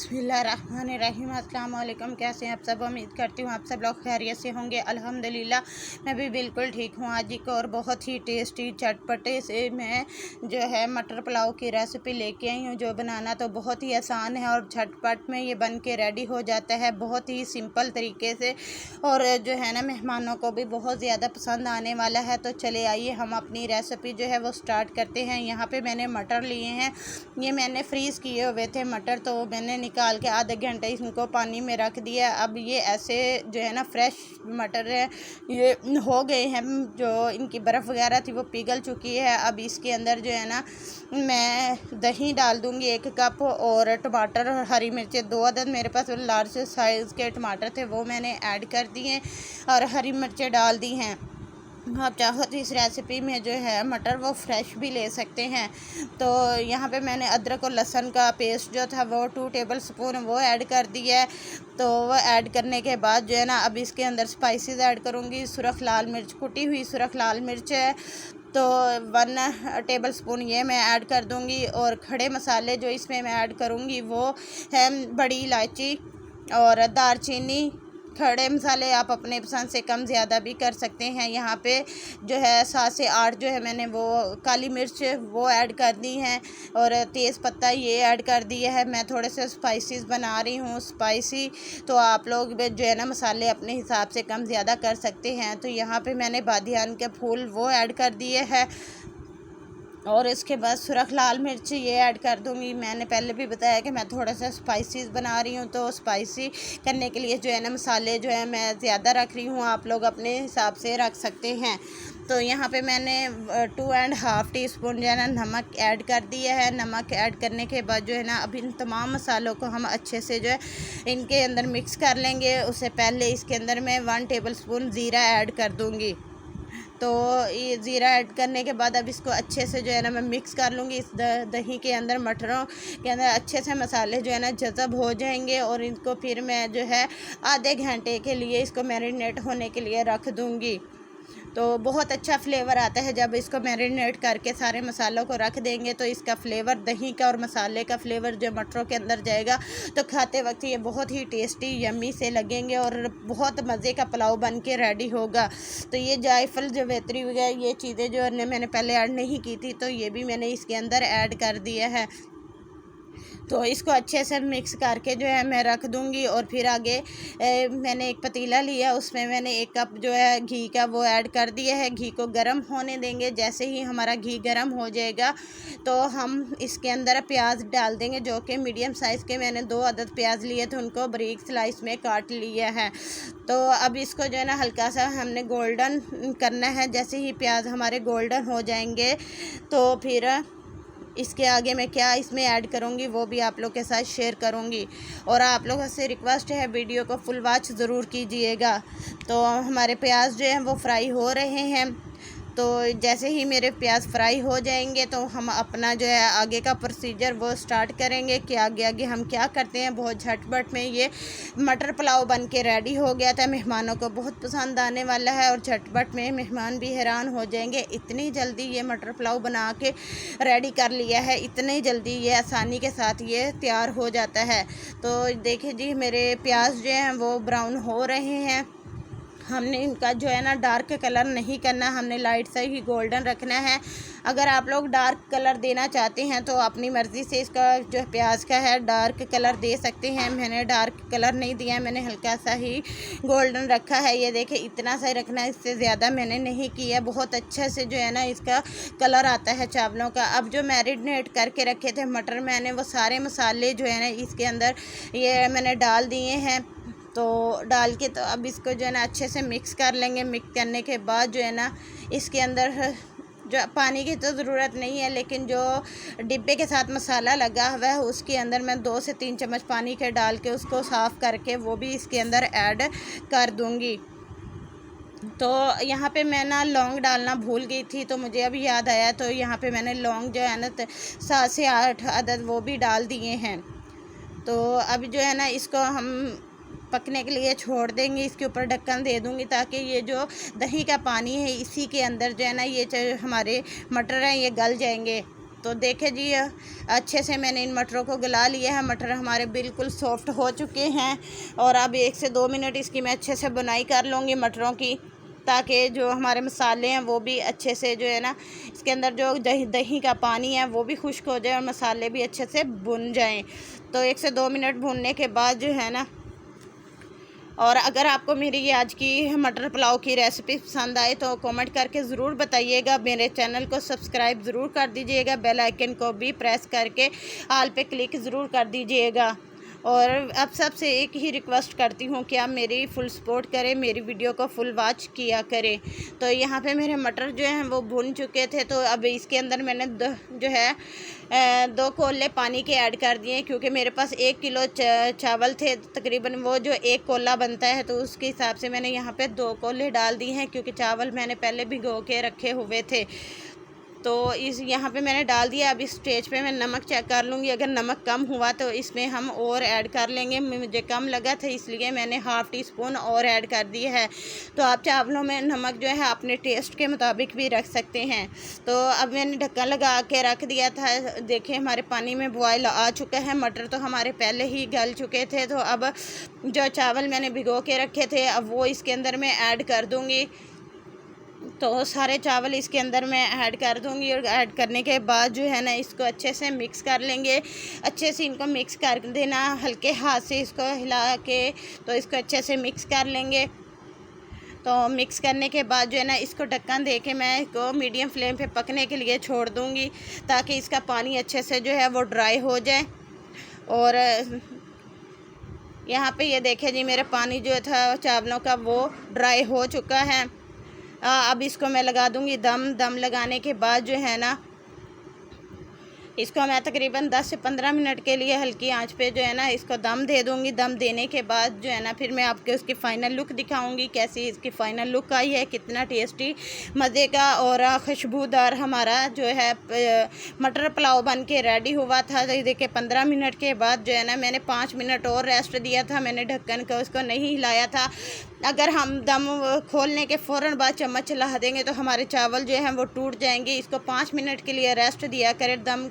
बिस्मिल्लाहिर्रहमानिर्रहीम। अस्सलाम वालेकुम। कैसे हैं आप सब? उम्मीद करती हूँ आप सब लोग खैरियत से होंगे। अल्हम्दुलिल्लाह मैं भी बिल्कुल ठीक हूँ। आज एक और बहुत ही टेस्टी चटपटे से मैं जो है मटर पुलाव की रेसिपी लेके आई हूँ, जो बनाना तो बहुत ही आसान है और झटपट में ये बन के रेडी हो जाता है बहुत ही सिंपल तरीके से, और जो है ना मेहमानों को भी बहुत ज़्यादा पसंद आने वाला है। तो चले आइए हम अपनी रेसिपी जो है वो स्टार्ट करते हैं। यहाँ पे मैंने मटर लिए हैं, ये मैंने फ्रीज़ किए हुए थे मटर, तो मैंने निकाल के आधे घंटे इनको पानी में रख दिया। अब ये ऐसे जो है ना फ्रेश मटर है, ये हो गए हैं, जो इनकी बर्फ़ वगैरह थी वो पिघल चुकी है। अब इसके अंदर जो है ना मैं दही डाल दूँगी 1 कप, और टमाटर हरी मिर्चें 2 अदद, मेरे पास लार्ज साइज़ के टमाटर थे वो मैंने ऐड कर दिए और हरी मिर्चें डाल दी हैं। आप चाहो तो इस रेसिपी में जो है मटर वो फ्रेश भी ले सकते हैं। तो यहाँ पे मैंने अदरक और लहसुन का पेस्ट जो था वो 2 टेबल स्पून वो ऐड कर दिया है। तो वो ऐड करने के बाद जो है ना अब इसके अंदर स्पाइसेस ऐड करूँगी। सुरख लाल मिर्च, कुटी हुई सुरख लाल मिर्च है तो 1 टेबल स्पून ये मैं ऐड कर दूँगी। और खड़े मसाले जो इसमें मैं ऐड करूँगी वो है बड़ी इलायची और दालचीनी। खड़े मसाले आप अपने पसंद से कम ज़्यादा भी कर सकते हैं। यहाँ पे जो है 7 से 8 जो है मैंने वो काली मिर्च वो ऐड कर दी हैं, और तेज़ पत्ता ये ऐड कर दिया है। मैं थोड़े से स्पाइसेस बना रही हूँ स्पाइसी, तो आप लोग जो है ना मसाले अपने हिसाब से कम ज़्यादा कर सकते हैं। तो यहाँ पे मैंने बादियान के फूल वो ऐड कर दिए हैं, और इसके बाद सुरख लाल मिर्च ये ऐड कर दूँगी। मैंने पहले भी बताया कि मैं थोड़ा सा स्पाइसीज बना रही हूँ, तो स्पाइसी करने के लिए जो है ना मसाले जो है मैं ज़्यादा रख रही हूँ, आप लोग अपने हिसाब से रख सकते हैं। तो यहाँ पे मैंने 2.5 टीस्पून जो है ना नमक ऐड कर दिया है। नमक ऐड करने के बाद जो है ना अब इन तमाम मसालों को हम अच्छे से जो है इनके अंदर मिक्स कर लेंगे। उससे पहले इसके अंदर मैं 1 टेबल स्पून ज़ीरा ऐड कर दूँगी। तो ये ज़ीरा ऐड करने के बाद अब इसको अच्छे से जो है ना मैं मिक्स कर लूँगी। इस दही के अंदर, मटरों के अंदर अच्छे से मसाले जो है ना जज़ब हो जाएंगे, और इनको फिर मैं जो है आधे घंटे के लिए इसको मैरिनेट होने के लिए रख दूँगी। तो बहुत अच्छा फ्लेवर आता है जब इसको मैरिनेट करके सारे मसालों को रख देंगे, तो इसका फ्लेवर दही का और मसाले का फ्लेवर जो मटरों के अंदर जाएगा, तो खाते वक्त ये बहुत ही टेस्टी यम्मी से लगेंगे और बहुत मज़े का पुलाव बन के रेडी होगा। तो ये जायफल जवेत्री वगैरह ये चीज़ें जो मैंने पहले ऐड नहीं की थी, तो ये भी मैंने इसके अंदर ऐड कर दिया है। तो इसको अच्छे से मिक्स करके जो है मैं रख दूँगी। और फिर आगे मैंने एक पतीला लिया, उसमें मैंने 1 कप जो है घी का वो ऐड कर दिया है। घी को गर्म होने देंगे। जैसे ही हमारा घी गर्म हो जाएगा तो हम इसके अंदर प्याज डाल देंगे, जो कि मीडियम साइज़ के मैंने 2 अदद प्याज लिए थे, उनको बारीक स्लाइस में काट लिया है। तो अब इसको जो है ना हल्का सा हमने गोल्डन करना है। जैसे ही प्याज हमारे गोल्डन हो जाएंगे तो फिर इसके आगे मैं क्या इसमें ऐड करूँगी वो भी आप लोग के साथ शेयर करूँगी। और आप लोगों से रिक्वेस्ट है वीडियो को फुल वॉच ज़रूर कीजिएगा। तो हमारे प्याज जो हैं वो फ्राई हो रहे हैं। तो जैसे ही मेरे प्याज फ्राई हो जाएंगे तो हम अपना जो है आगे का प्रोसीजर वो स्टार्ट करेंगे कि आगे आगे हम क्या करते हैं। बहुत झटपट में ये मटर पुलाव बन के रेडी हो गया था। मेहमानों को बहुत पसंद आने वाला है और झटपट में मेहमान भी हैरान हो जाएंगे, इतनी जल्दी ये मटर पुलाव बना के रेडी कर लिया है, इतनी जल्दी ये आसानी के साथ ये तैयार हो जाता है। तो देखिए जी मेरे प्याज जो हैं वो ब्राउन हो रहे हैं। हमने इनका जो है ना डार्क कलर नहीं करना, हमने लाइट से ही गोल्डन रखना है। अगर आप लोग डार्क कलर देना चाहते हैं तो अपनी मर्ज़ी से इसका जो प्याज का है डार्क कलर दे सकते हैं। मैंने डार्क कलर नहीं दिया है, मैंने हल्का सा ही गोल्डन रखा है। ये देखिए इतना सा रखना है, इससे ज़्यादा मैंने नहीं किया। बहुत अच्छे से जो है ना इसका कलर आता है चावलों का। अब जो मैरिनेट करके रखे थे मटर, मैंने वो सारे मसाले जो है ना इसके अंदर ये मैंने डाल दिए हैं। तो डाल के तो अब इसको जो है ना अच्छे से मिक्स कर लेंगे। मिक्स करने के बाद जो है ना इसके अंदर जो पानी की तो ज़रूरत नहीं है, लेकिन जो डिब्बे के साथ मसाला लगा हुआ है उसके अंदर मैं 2 से 3 चम्मच पानी के डाल के उसको साफ़ करके वो भी इसके अंदर ऐड कर दूँगी। तो यहाँ पे मैं ना लौंग डालना भूल गई थी, तो मुझे अभी याद आया। तो यहाँ पे मैंने लौंग जो है ना 7 से 8 अदद वो भी डाल दिए हैं। तो अब जो है ना इसको हम पकने के लिए छोड़ देंगे। इसके ऊपर ढक्कन दे दूँगी ताकि ये जो दही का पानी है इसी के अंदर जो है ना ये हमारे मटर हैं ये गल जाएंगे। तो देखे जी अच्छे से मैंने इन मटरों को गला लिया है। मटर हमारे बिल्कुल सॉफ्ट हो चुके हैं और अब 1 से 2 मिनट इसकी मैं अच्छे से बुनाई कर लूँगी मटरों की, ताकि जो हमारे मसाले हैं वो भी अच्छे से जो है ना, इसके अंदर जो दही का पानी है वो भी खुश्क हो जाए और मसाले भी अच्छे से भुन जाएं। तो 1 से 2 मिनट भूनने के बाद जो है ना, और अगर आपको मेरी ये आज की मटर पुलाव की रेसिपी पसंद आए तो कमेंट करके ज़रूर बताइएगा। मेरे चैनल को सब्सक्राइब ज़रूर कर दीजिएगा, बेल आइकन को भी प्रेस करके ऑल पे क्लिक ज़रूर कर दीजिएगा। और अब सबसे एक ही रिक्वेस्ट करती हूँ कि आप मेरी फुल सपोर्ट करें, मेरी वीडियो को फुल वॉच किया करें। तो यहाँ पे मेरे मटर जो हैं वो भुन चुके थे, तो अब इसके अंदर मैंने जो है 2 कोले पानी के ऐड कर दिए, क्योंकि मेरे पास 1 किलो चावल थे तकरीबन, वो जो 1 कोला बनता है तो उसके हिसाब से मैंने यहाँ पे 2 कोले डाल दिए हैं, क्योंकि चावल मैंने पहले भिगो के रखे हुए थे। तो इस यहाँ पे मैंने डाल दिया। अब इस स्टेज पे मैं नमक चेक कर लूँगी, अगर नमक कम हुआ तो इसमें हम और ऐड कर लेंगे। मुझे कम लगा था इसलिए मैंने हाफ़ टी स्पून और ऐड कर दी है। तो आप चावलों में नमक जो है अपने टेस्ट के मुताबिक भी रख सकते हैं। तो अब मैंने ढक्कन लगा के रख दिया था। देखें हमारे पानी में बॉयल आ चुका है, मटर तो हमारे पहले ही गल चुके थे। तो अब जो चावल मैंने भिगो के रखे थे अब वो इसके अंदर मैं ऐड कर दूँगी। तो सारे चावल इसके अंदर मैं ऐड कर दूंगी और ऐड करने के बाद जो है ना, इसको अच्छे से मिक्स कर लेंगे। अच्छे से इनको मिक्स कर देना, हल्के हाथ से इसको हिला के, तो इसको अच्छे से मिक्स कर लेंगे। तो मिक्स करने के बाद जो है ना, इसको ढक्कन दे के मैं इसको मीडियम फ्लेम पे पकने के लिए छोड़ दूंगी, ताकि इसका पानी अच्छे से जो है वो ड्राई हो जाए। और यहाँ पे ये देखें जी, मेरा पानी जो था चावलों का वो ड्राई हो चुका है। अब इसको मैं लगा दूंगी दम लगाने के बाद जो है ना, इसको मैं तकरीबन 10 से 15 मिनट के लिए हल्की आंच पे जो है ना इसको दम दे दूंगी। दम देने के बाद जो है ना, फिर मैं आपको उसकी फ़ाइनल लुक दिखाऊंगी, कैसी इसकी फ़ाइनल लुक आई है, कितना टेस्टी मज़े का और खुशबूदार हमारा जो है मटर पुलाव बन के रेडी हुआ था। तो देखिए 15 मिनट के बाद जो है ना, मैंने 5 मिनट और रेस्ट दिया था, मैंने ढक्कन को उसको नहीं हिलाया था। अगर हम दम खोलने के फ़ौरन बाद चम्मच चला देंगे तो हमारे चावल जो हैं वो टूट जाएंगे। इसको 5 मिनट के लिए रेस्ट दिया करें। दम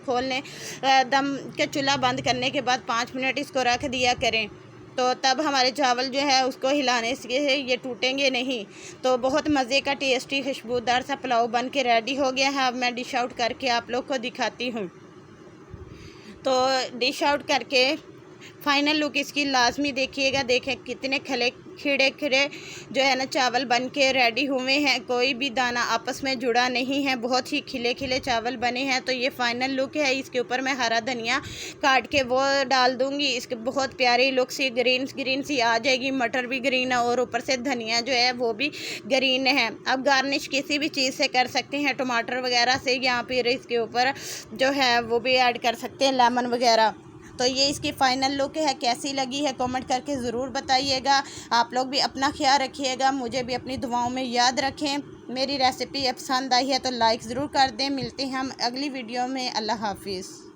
के चूल्हा बंद करने के बाद 5 मिनट इसको रख दिया करें, तो तब हमारे चावल जो है उसको हिलाने से ये टूटेंगे नहीं। तो बहुत मज़े का टेस्टी खुशबूदार सा पुलाव बन के रेडी हो गया है। अब मैं डिश आउट करके आप लोग को दिखाती हूँ। तो डिश आउट करके फ़ाइनल लुक इसकी लाजमी देखिएगा। देखें कितने खिड़े जो है ना चावल बन के रेडी हुए हैं, कोई भी दाना आपस में जुड़ा नहीं है, बहुत ही खिले चावल बने हैं। तो ये फ़ाइनल लुक है। इसके ऊपर मैं हरा धनिया काट के वो डाल दूँगी। इसके बहुत प्यारी लुक सी ग्रीन सी आ जाएगी। मटर भी ग्रीन है और ऊपर से धनिया जो है वो भी ग्रीन है। अब गार्निश किसी भी चीज़ से कर सकते हैं, टमाटर वगैरह से, या फिर इसके ऊपर जो है वो भी ऐड कर सकते हैं, लेमन वगैरह। तो ये इसकी फ़ाइनल लुक है। कैसी लगी है कमेंट करके ज़रूर बताइएगा। आप लोग भी अपना ख्याल रखिएगा, मुझे भी अपनी दुआओं में याद रखें। मेरी रेसिपी पसंद आई है तो लाइक ज़रूर कर दें। मिलते हैं हम अगली वीडियो में। अल्लाह हाफिज़।